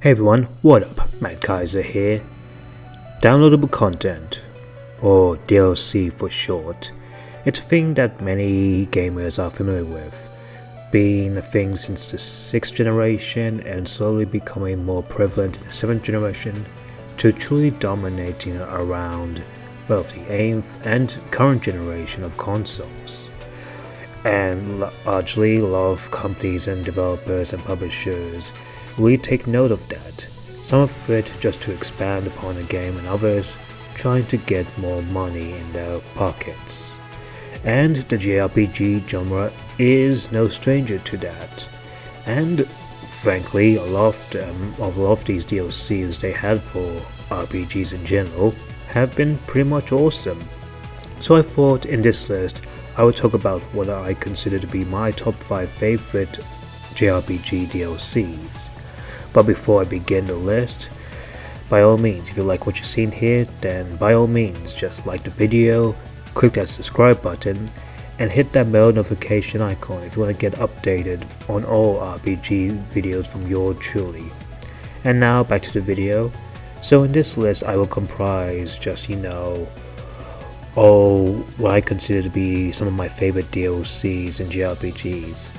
Hey everyone, what up? Kaiser here. Downloadable content, or DLC for short, it's a thing that many gamers are familiar with, being a thing since the 6th generation and slowly becoming more prevalent in the 7th generation, to truly dominating around both the 8th and current generation of consoles. And largely, a lot of companies and developers and publishers really take note of that, some of it just to expand upon the game and others trying to get more money in their pockets. And the JRPG genre is no stranger to that. And frankly, a lot of these DLCs they had for RPGs in general have been pretty much awesome. So I thought in this list I would talk about what I consider to be my top 5 favorite JRPG DLCs. But before I begin the list, by all means, if you like what you've seen here, then by all means just like the video, click that subscribe button, and hit that bell notification icon if you want to get updated on all RPG videos from yours truly. And now back to the video. So in this list I will comprise just what I consider to be some of my favorite DLCs in JRPGs.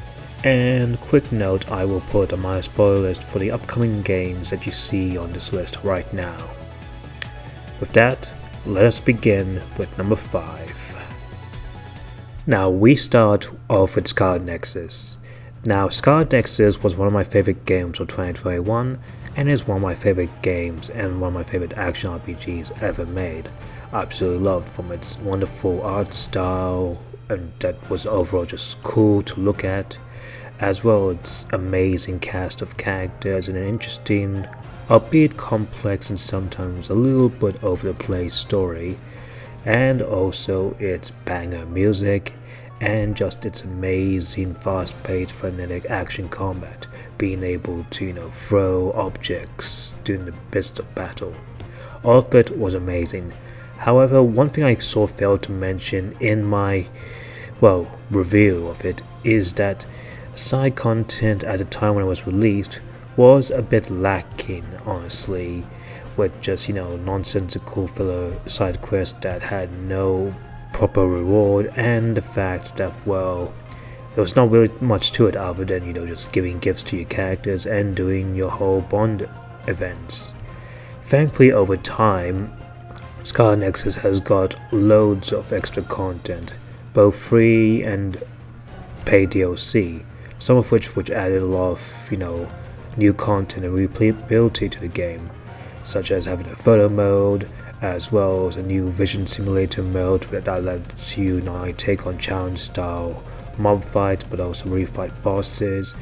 And quick note, I will put on my spoiler list for the upcoming games that you see on this list right now. With that, let us begin with number 5. Now we start off with Scarlet Nexus. Now Scarlet Nexus was one of my favorite games of 2021 and is one of my favorite games and one of my favorite action RPGs ever made. I absolutely loved from its wonderful art style and that was overall just cool to look at, as well as its amazing cast of characters and an interesting, albeit complex and sometimes a little bit over the place story, and also its banger music and just its amazing fast-paced frenetic action combat, being able to throw objects during the midst of battle. All of it was amazing. However, one thing I sort of failed to mention in my review of it is that side content at the time when it was released was a bit lacking, honestly, with just nonsensical filler side quests that had no proper reward, and the fact that there was not really much to it other than just giving gifts to your characters and doing your whole bond events. Thankfully, over time, Scarlet Nexus has got loads of extra content, both free and paid DLC, some of which added a lot of new content and replayability to the game, such as having a photo mode, as well as a new vision simulator mode that lets you not only take on challenge style mob fights but also refight bosses,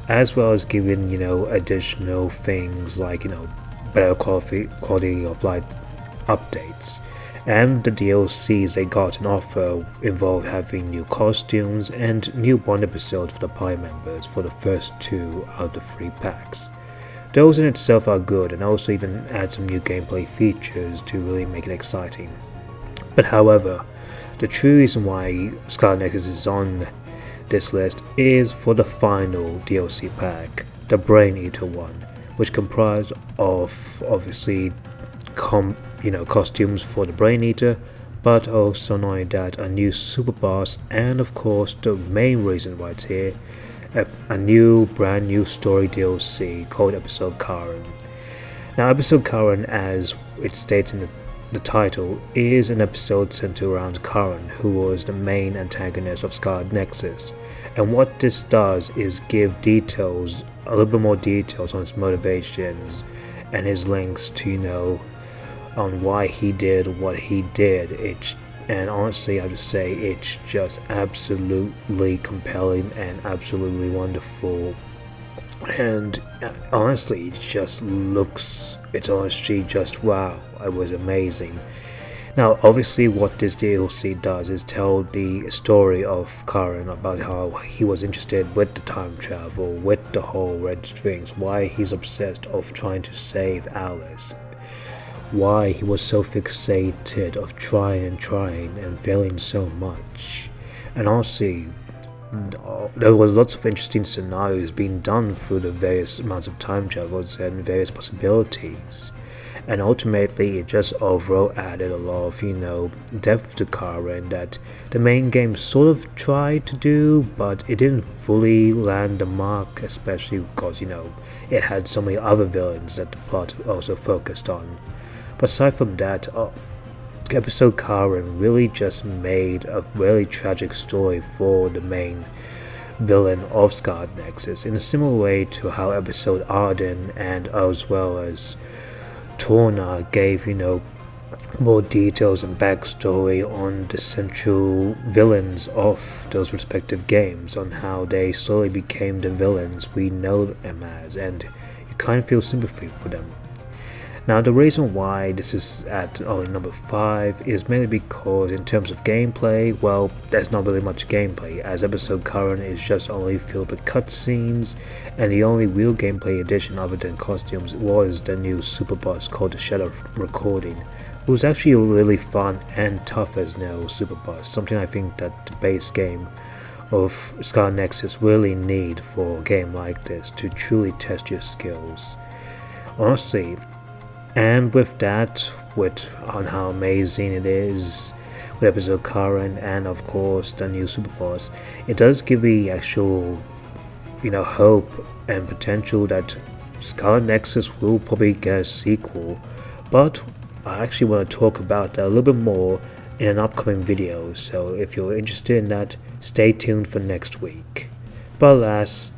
as well as giving additional things like better quality of life updates. And the DLCs they got an offer involved having new costumes and new Bond episodes for the party members for the first 2 out of the 3 packs. Those in itself are good and also even add some new gameplay features to really make it exciting. But however, the true reason why Scarlet Nexus is on this list is for the final DLC pack, the Brain Eater one, which comprised of obviously costumes for the Brain Eater, but also not only that, a new super boss, and of course the main reason why it's here, a brand new story DLC called Episode Karen. Now Episode Karen, as it states in the title, is an episode centered around Karen, who was the main antagonist of Scarlet Nexus, and what this does is give a little bit more details on his motivations and his links to on why he did what he did. And honestly, I have to say, it's just absolutely compelling and absolutely wonderful. And honestly, it's honestly just wow, it was amazing. Now, obviously, what this DLC does is tell the story of Karen about how he was interested with the time travel, with the whole red strings, why he's obsessed of trying to save Alice, why he was so fixated of trying and failing so much. And honestly, there was lots of interesting scenarios being done through the various amounts of time travels and various possibilities. And ultimately, it just overall added a lot of, depth to Karen that the main game sort of tried to do, but it didn't fully land the mark, especially because, it had so many other villains that the plot also focused on. But aside from that, episode Karen really just made a really tragic story for the main villain of Scarlet Nexus, in a similar way to how episode Arden and as well as Torna gave, more details and backstory on the central villains of those respective games, on how they slowly became the villains we know them as, and you kind of feel sympathy for them. Now, the reason why this is at only number 5 is mainly because in terms of gameplay, well, there's not really much gameplay, as episode Karen is just only filled with cutscenes, and the only real gameplay addition other than costumes was the new super boss called the Shadow Recording. It was actually really fun and tough as no super boss, something I think that the base game of Scarlet Nexus really need for a game like this to truly test your skills. Honestly, and with that, on how amazing it is with episode Karen and of course the new super boss, it does give me actual, hope and potential that Scarlet Nexus will probably get a sequel. But I actually want to talk about that a little bit more in an upcoming video, so if you're interested in that, stay tuned for next week. But alas,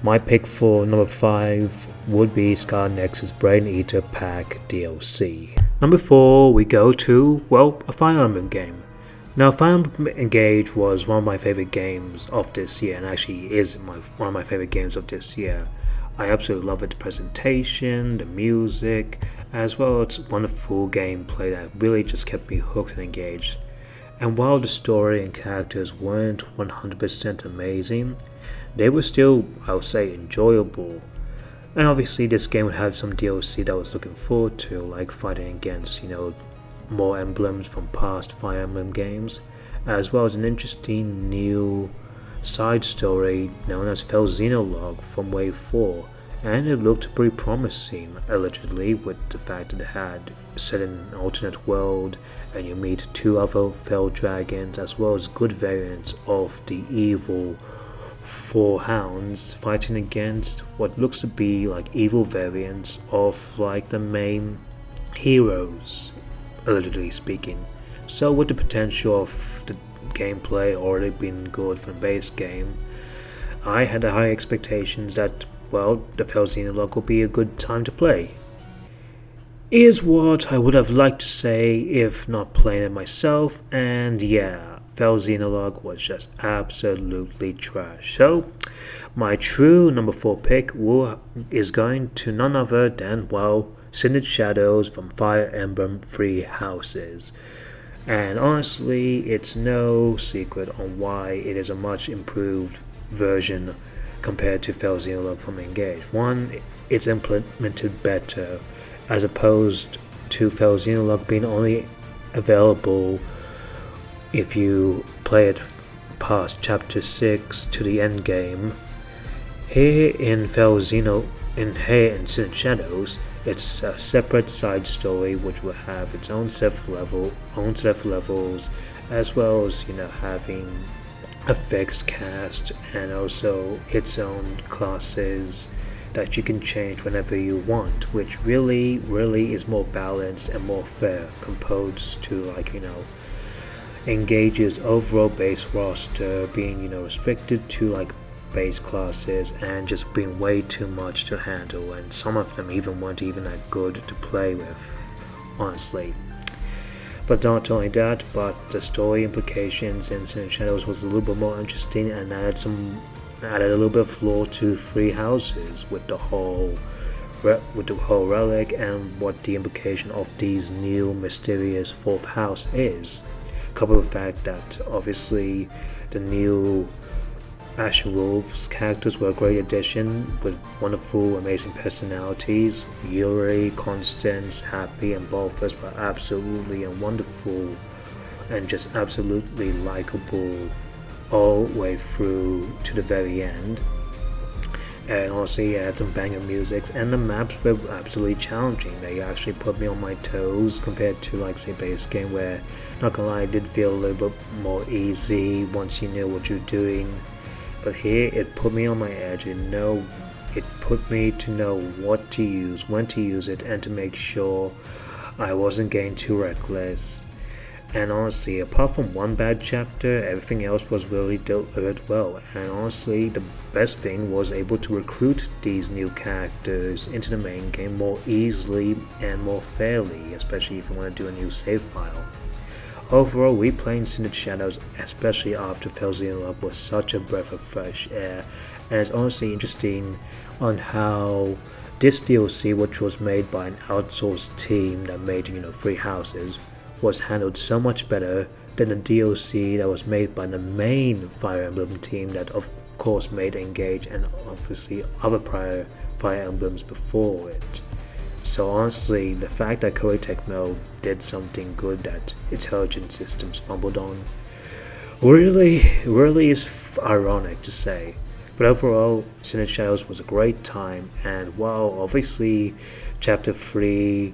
my pick for number 5 would be Scarlet Nexus Brain Eater Pack DLC. Number 4, we go to, a Fire Emblem game. Now, Fire Emblem Engage was one of my favorite games of this year, and actually is one of my favorite games of this year. I absolutely love its presentation, the music, as well as wonderful gameplay that really just kept me hooked and engaged. And while the story and characters weren't 100% amazing, they were still, I would say, enjoyable. And obviously this game would have some DLC that I was looking forward to, like fighting against, more emblems from past Fire Emblem games, as well as an interesting new side story known as Felxenologue from Wave 4, and it looked pretty promising, allegedly, with the fact that it had set in an alternate world, and you meet 2 other fell dragons, as well as good variants of the evil 4 hounds fighting against what looks to be like evil variants of like the main heroes, allegedly speaking. So with the potential of the gameplay already being good from the base game, I had high expectations that, the Felxenologue will be a good time to play. Is what I would have liked to say if not playing it myself, and yeah, Felxenologue was just absolutely trash. So, my true number 4 pick is going to none other than, Synod Shadows from Fire Emblem 3 Houses. And honestly, it's no secret on why it is a much improved version compared to Felxenologue from Engage. One, it's implemented better, as opposed to Felxenologue being only available if you play it past chapter 6 to the end game. Here in Synod Shadows, it's a separate side story which will have its own set of levels, as well as having a fixed cast and also its own classes that you can change whenever you want, which really is more balanced and more fair compared to Engage's overall base roster being restricted to base classes and just being way too much to handle, and some of them weren't even that good to play with, honestly. But not only that, but the story implications in Synod Shadows was a little bit more interesting and added a little bit of flaw to 3 houses with the whole relic and what the implication of these new mysterious 4th house is. Coupled with the fact that obviously the new Ashen Wolves characters were a great addition with wonderful, amazing personalities. Yuri, Constance, Happy, and Balthus were absolutely and wonderful and just absolutely likable all the way through to the very end. And also he had some banger music, and the maps were absolutely challenging. They actually put me on my toes compared to like say base game, where not gonna lie, it did feel a little bit more easy once you knew what you're doing. But here it put me on my edge, and it put me to know what to use, when to use it, and to make sure I wasn't getting too reckless. And honestly, apart from one bad chapter, everything else was really delivered well. And honestly, the best thing was able to recruit these new characters into the main game more easily and more fairly, especially if you want to do a new save file. Overall, replaying Synod Shadows, especially after Felzine Up, was such a breath of fresh air, and it's honestly interesting on how this DLC, which was made by an outsourced team that made, free houses, was handled so much better than the DLC that was made by the main Fire Emblem team that of course made Engage and obviously other prior Fire Emblems before it. So honestly, the fact that Koei Tecmo did something good that Intelligent Systems fumbled on really is ironic to say. But overall, Synod Shadows was a great time, and while obviously Chapter 3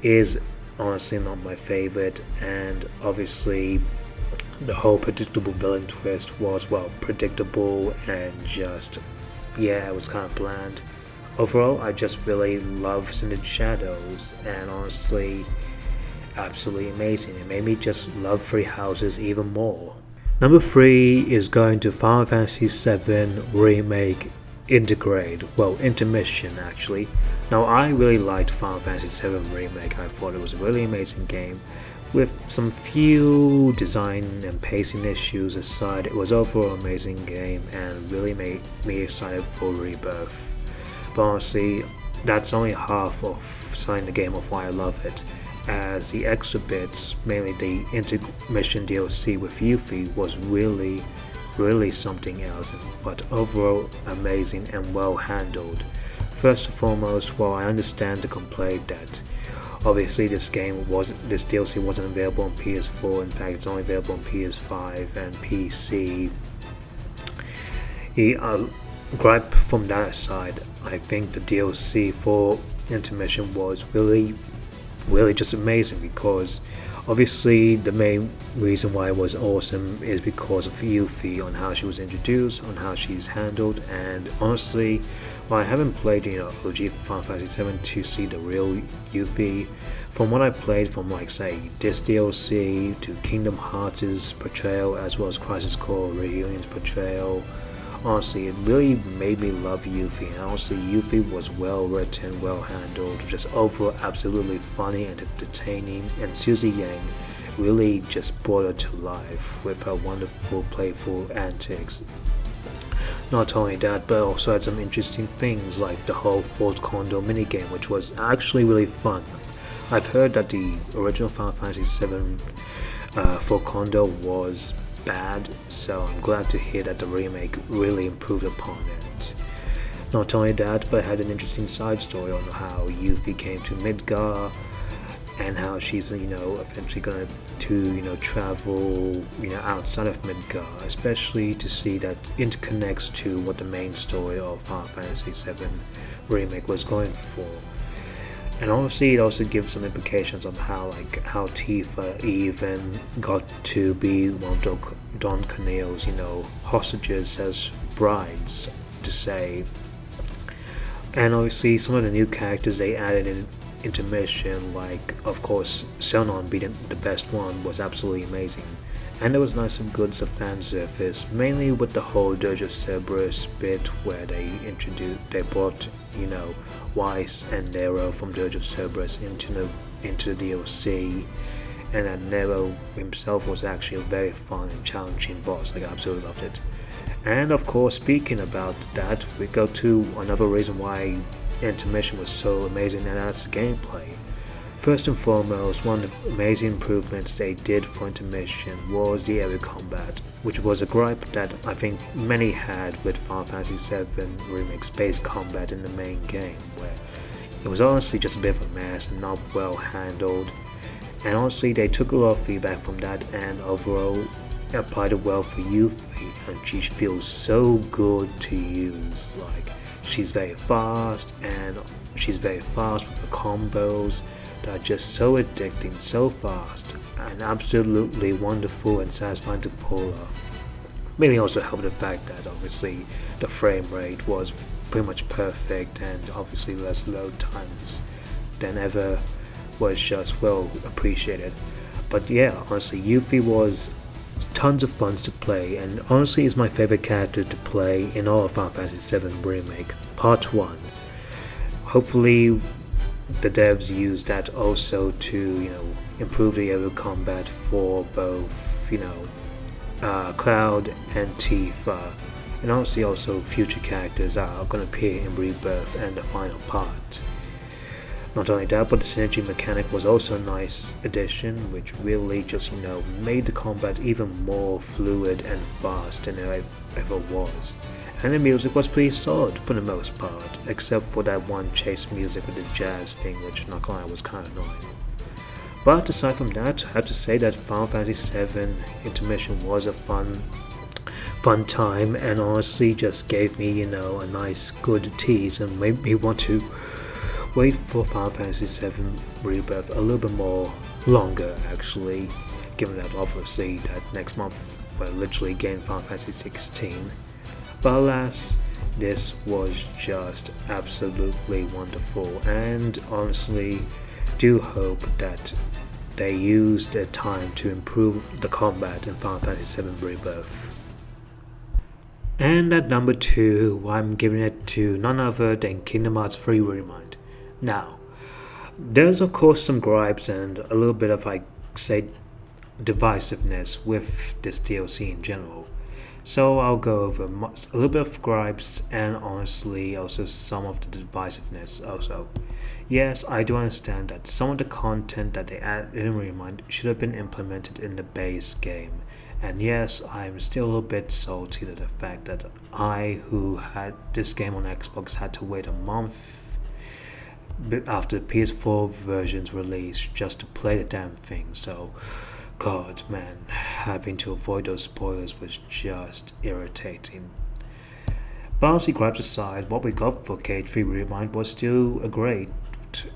is honestly not my favorite, and obviously the whole predictable villain twist was predictable and just it was kind of bland. Overall, I just really love Synod Shadows, and honestly absolutely amazing. It made me just love Free Houses even more. Number 3 is going to Final Fantasy VII Remake Intermission actually. Now I really liked Final Fantasy VII Remake. I thought it was a really amazing game. With some few design and pacing issues aside, it was overall an amazing game and really made me excited for Rebirth. But honestly, that's only half of selling the game of why I love it, as the extra bits, mainly the intermission DLC with Yuffie, was really something else, but overall amazing and well handled. First and foremost, while I understand the complaint that obviously this DLC wasn't available on PS4, in fact it's only available on PS5 and PC. Gripe from that aside, I think the DLC for Intermission was really just amazing, because obviously the main reason why it was awesome is because of Yuffie, on how she was introduced, on how she's handled, and honestly, while I haven't played OG Final Fantasy VII to see the real Yuffie, from what I played from say this DLC to Kingdom Hearts' portrayal as well as Crisis Core Reunion's portrayal, honestly, it really made me love Yuffie, and honestly, Yuffie was well written, well handled, just overall absolutely funny and entertaining, and Suzy Yang really just brought her to life with her wonderful, playful antics. Not only that, but also had some interesting things like the whole Fort Condor minigame, which was actually really fun. I've heard that the original Final Fantasy VII Fort Condor was bad, so I'm glad to hear that the remake really improved upon it. Not only that, but it had an interesting side story on how Yuffie came to Midgar, and how she's eventually going to travel outside of Midgar, especially to see that interconnects to what the main story of Final Fantasy VII Remake was going for. And obviously it also gives some implications on how Tifa even got to be one of Don Corneo's hostages as brides, to say. And obviously some of the new characters they added in Intermission, like of course Selnon being the best one, was absolutely amazing. And there was nice and good fan service, mainly with the whole Dirge of Cerberus bit where they brought Weiss and Nero from Dirge of Cerberus into the DLC, and that Nero himself was actually a very fun and challenging boss. I absolutely loved it. And of course, speaking about that, we go to another reason why Intermission was so amazing, and that's the gameplay. First and foremost, one of the amazing improvements they did for Intermission was the area combat, which was a gripe that I think many had with Final Fantasy VII Remake Space Combat in the main game, where it was honestly just a bit of a mess and not well handled. And honestly, they took a lot of feedback from that, and overall applied it well for Yuffie, and she feels so good to use. Like, she's very fast, and she's very fast with her combos that are just so addicting, so fast, and absolutely wonderful and satisfying to pull off. Mainly also helped the fact that obviously the frame rate was pretty much perfect, and obviously less load times than ever was just well appreciated. But yeah, honestly, Yuffie was tons of fun to play, and honestly is my favorite character to play in all of Final Fantasy VII Remake Part 1. Hopefully the devs use that also to, improve the area of combat for both, Cloud and Tifa, and honestly also future characters are going to appear in Rebirth and the final part. Not only that, but the synergy mechanic was also a nice addition, which really just, made the combat even more fluid and fast than it ever was. And the music was pretty solid for the most part, except for that one chase music with the jazz thing, which not gonna lie was kinda annoying. But aside from that, I have to say that Final Fantasy VII Intermission was a fun time, and honestly just gave me, a nice good tease and made me want to wait for Final Fantasy VII Rebirth a little bit more longer, actually, given that obviously that next month we're literally getting Final Fantasy 16. But alas, this was just absolutely wonderful, and honestly do hope that they used their time to improve the combat in Final Fantasy VII Rebirth. And at number 2, I'm giving it to none other than Kingdom Hearts 3 Remind. Now, there's of course some gripes and a little bit of, divisiveness with this DLC in general. So I'll go over a little bit of gripes and honestly also some of the divisiveness also. Yes, I do understand that some of the content that they added in Remind should have been implemented in the base game. And yes, I'm still a little bit salty at the fact that I, who had this game on Xbox, had to wait a month after the PS4 version's release just to play the damn thing. So, God, man, having to avoid those spoilers was just irritating. But honestly, gripes aside, what we got for KH3 Remind was still a great,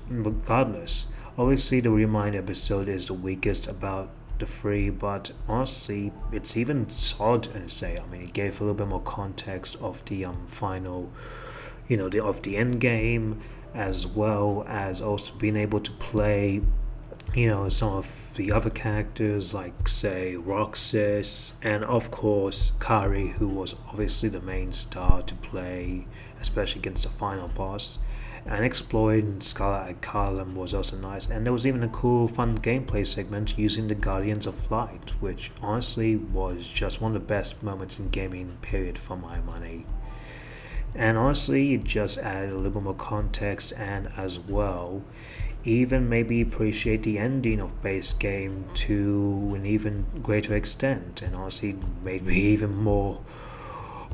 regardless. Obviously, the Remind episode is the weakest about the 3, but honestly, it's even solid to say. I mean, it gave a little bit more context of the final, of the end game, as well as also being able to play, some of the other characters like, say, Roxas, and of course, Kari, who was obviously the main star to play, especially against the final boss. And exploring Scarlet at Carlum was also nice, and there was even a cool, fun gameplay segment using the Guardians of Light, which honestly was just one of the best moments in gaming, period, for my money. And honestly, it just added a little bit more context, and as well, even maybe appreciate the ending of base game to an even greater extent, and honestly made me even more.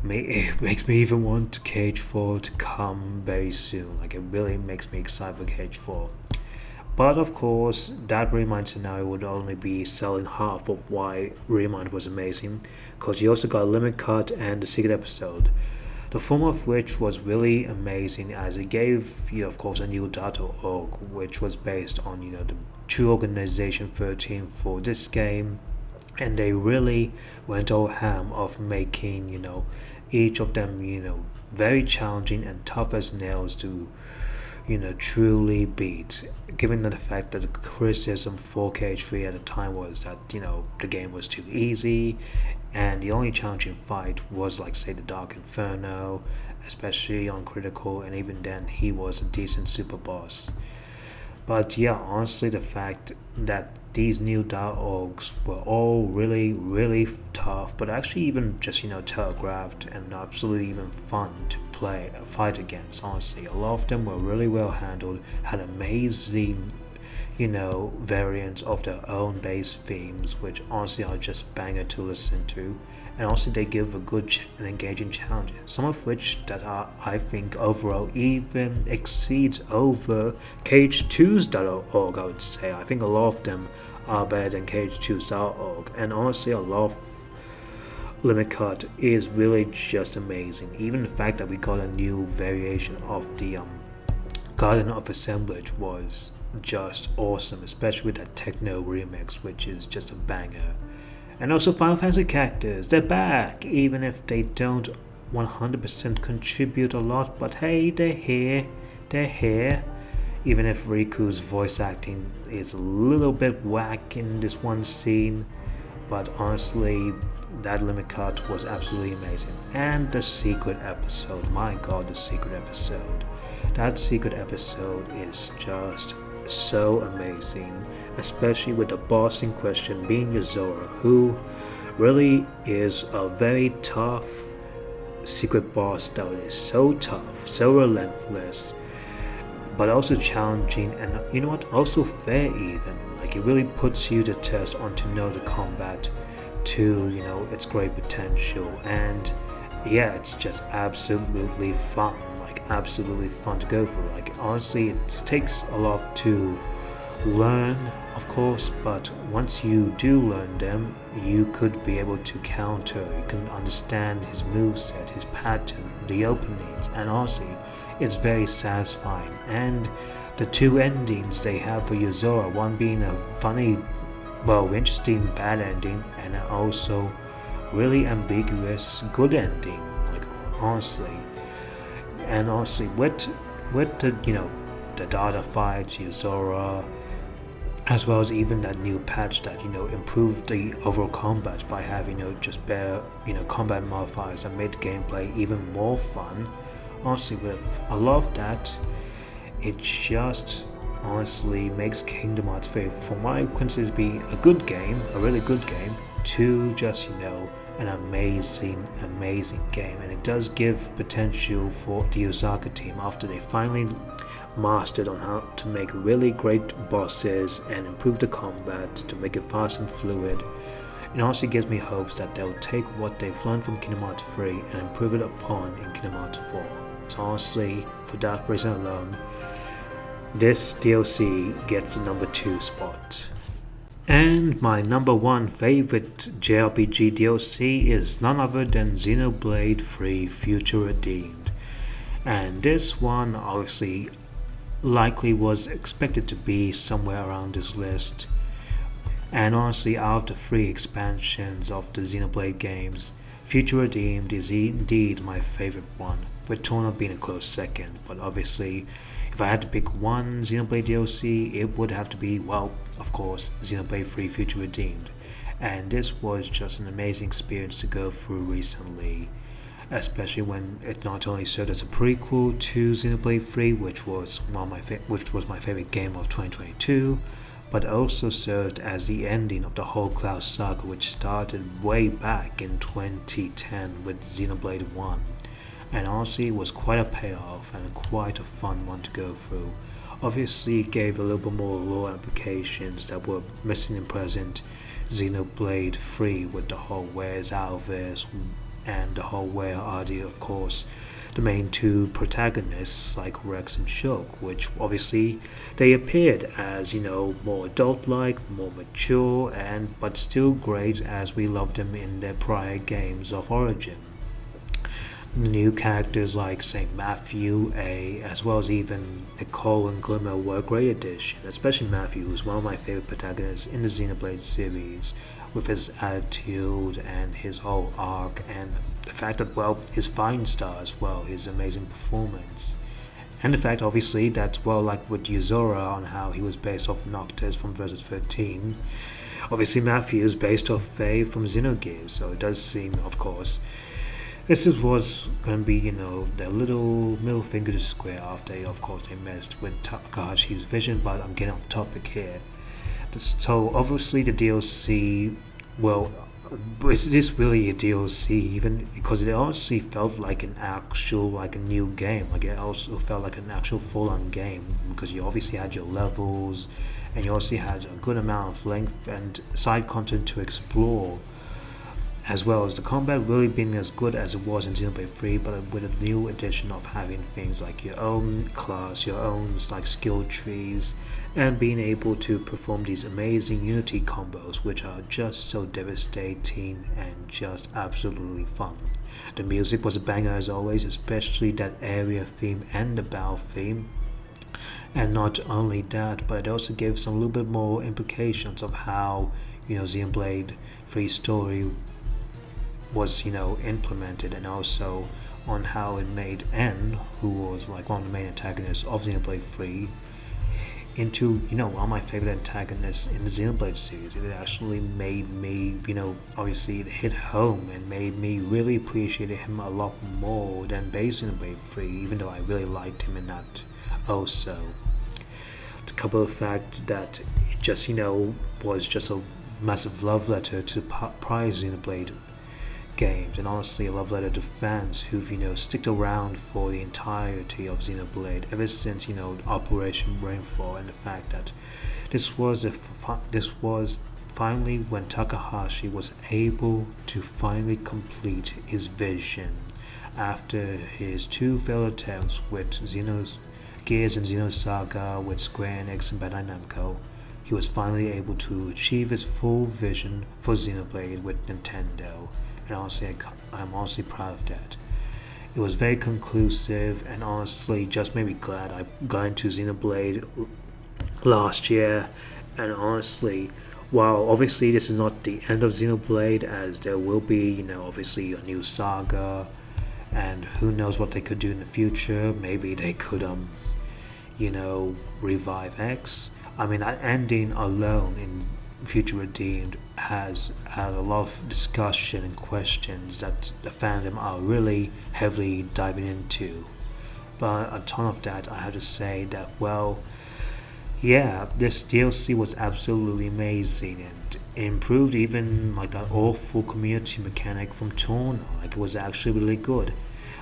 It makes me even want KH4 to come very soon. Like, it really makes me excited for KH4. But of course, that Remind scenario would only be selling half of why Remind was amazing, because you also got a limit cut and the secret episode. The former of which was really amazing, as it gave you, of course, a new .org, which was based on, the True Organization 13 for this game. And they really went all ham of making, each of them, very challenging and tough as nails to, truly beat. Given the fact that the criticism for KH3 at the time was that, the game was too easy, and the only challenging fight was, like, say, the Dark Inferno, especially on Critical, and even then he was a decent super boss. But yeah, honestly, the fact that these new .orgs were all really, really tough, but actually even just, telegraphed and absolutely even fun to fight against, honestly. A lot of them were really well handled, had amazing, variants of their own base themes, which honestly are just banger to listen to. And also they give a good and engaging challenge, some of which that are, I think, overall even exceeds over KH2's.org, I would say. I think a lot of them are better than KH2's.org, and honestly a lot of limit cut is really just amazing. Even the fact that we got a new variation of the Garden of Assemblage was just awesome, especially with that techno remix, which is just a banger. And also Final Fantasy characters, they're back, even if they don't 100% contribute a lot, but hey, they're here. Even if Riku's voice acting is a little bit whack in this one scene, but honestly, that limit cut was absolutely amazing. And the secret episode, my god, the secret episode. That secret episode is just so amazing, especially with the boss in question being Yozora, who really is a very tough secret boss that is so tough, so relentless, but also challenging, and you know what, also fair even. Like, it really puts you to test on to know the combat to, its great potential. And yeah, it's just absolutely fun, like absolutely fun to go through. Like, honestly, it takes a lot to learn, of course, but once you do learn them, you could be able to counter, you can understand his moveset, his pattern, the openings, and honestly, it's very satisfying. And the two endings they have for Yozora, one being a funny, interesting bad ending, and also really ambiguous good ending, like, honestly. And honestly, with the data fights, Yozora, as well as even that new patch that improved the overall combat by having just better combat modifiers and made gameplay even more fun. Honestly, with a lot of that, it just honestly makes Kingdom Hearts 3 from what I consider to be a good game, a really good game, to just an amazing game. And it does give potential for the Osaka team after they finally mastered on how to make really great bosses and improve the combat to make it fast and fluid. It also gives me hopes that they'll take what they've learned from Kingdom Hearts 3 and improve it upon in Kingdom Hearts 4. So honestly, for that reason alone, this DLC gets the number 2 spot. And my number 1 favorite JRPG DLC is none other than Xenoblade 3 Future Redeemed. And this one obviously likely was expected to be somewhere around this list. And honestly, out of the 3 expansions of the Xenoblade games, Future Redeemed is indeed my favorite one, with Torna being a close second. But obviously, if I had to pick one Xenoblade DLC, it would have to be, of course, Xenoblade 3 Future Redeemed. And this was just an amazing experience to go through recently, especially when it not only served as a prequel to Xenoblade 3, which was my favorite game of 2022, but also served as the ending of the whole Cloud saga, which started way back in 2010 with Xenoblade 1. And honestly, it was quite a payoff and quite a fun one to go through. Obviously, it gave a little bit more lore applications that were missing in present Xenoblade 3, with the whole Where's Alvis and the whole Where Are They, of course, the main 2 protagonists like Rex and Shulk, which obviously they appeared as more adult-like, more mature, but still great as we loved them in their prior games of Origin. New characters like St. Matthew, as well as even Nicole and Glimmer were a great addition, especially Matthew, who's one of my favorite protagonists in the Xenoblade series, with his attitude and his whole arc, and the fact that, his fine star as well, his amazing performance. And the fact, obviously, that, like with Yozora, on how he was based off Noctis from Versus 13, obviously Matthew is based off Faye from Xenogears, so it does seem, of course, this was going to be, the little middle finger to Square after, of course, they messed with Takahashi's vision, but I'm getting off topic here. So, obviously, the DLC, is this really a DLC, even? Because it honestly felt like a new game. Like, it also felt like an actual full-on game, because you obviously had your levels, and you also had a good amount of length and side content to explore. as well as the combat really being as good as it was in Xenoblade 3, but with a new addition of having things like your own class, your own like skill trees, and being able to perform these amazing unity combos which are just so devastating and just absolutely fun. The music was a banger as always, especially that area theme and the battle theme. And not only that, but it also gives some little bit more implications of how Xenoblade 3 story was implemented, and also on how it made N, who was like one of the main antagonists of Xenoblade 3, into one of my favorite antagonists in the Xenoblade series. It actually made me obviously it hit home and made me really appreciate him a lot more than base Xenoblade 3, even though I really liked him in that also. The couple of fact that it just was just a massive love letter to prior Xenoblade games, and honestly a love letter to fans who've sticked around for the entirety of Xenoblade ever since Operation Rainfall, and the fact that this was finally when Takahashi was able to finally complete his vision after his two failed attempts with Gears and Xenosaga with Square Enix and Bandai Namco. He was finally able to achieve his full vision for Xenoblade with Nintendo, and honestly, I'm honestly proud of that. It was very conclusive, and honestly, just made me glad I got into Xenoblade last year. And honestly, while obviously this is not the end of Xenoblade, as there will be, obviously a new saga, and who knows what they could do in the future. Maybe they could, revive X. I mean, that ending alone in Future Redeemed has had a lot of discussion and questions that the fandom are really heavily diving into. But on top of that, I have to say that, well, yeah, this DLC was absolutely amazing, and it improved even like that awful community mechanic from Torna. Like, it was actually really good.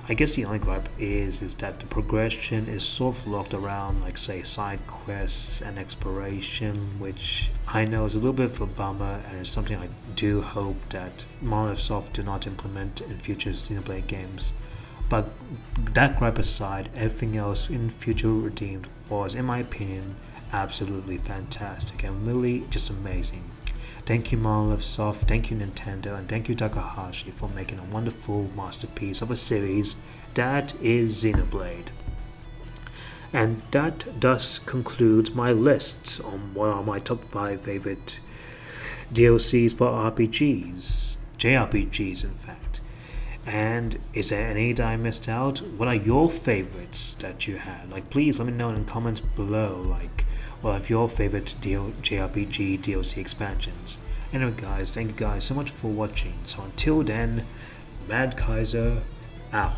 I guess the only gripe is that the progression is sort of locked around, like, say, side quests and exploration, which I know is a little bit of a bummer, and it's something I do hope that Monolith Soft do not implement in future Xenoblade games. But that gripe aside, everything else in Future Redeemed was, in my opinion, absolutely fantastic and really just amazing. Thank you Monolith Soft, thank you Nintendo, and thank you Takahashi for making a wonderful masterpiece of a series that is Xenoblade. And that thus concludes my list on what are my top 5 favorite DLCs for RPGs, JRPGs in fact. And is there any that I missed out? What are your favorites that you had? Like, please let me know in the comments below, like, what are your favorite JRPG DLC expansions? Anyway guys, thank you guys so much for watching. So until then, Mad Kaiser out.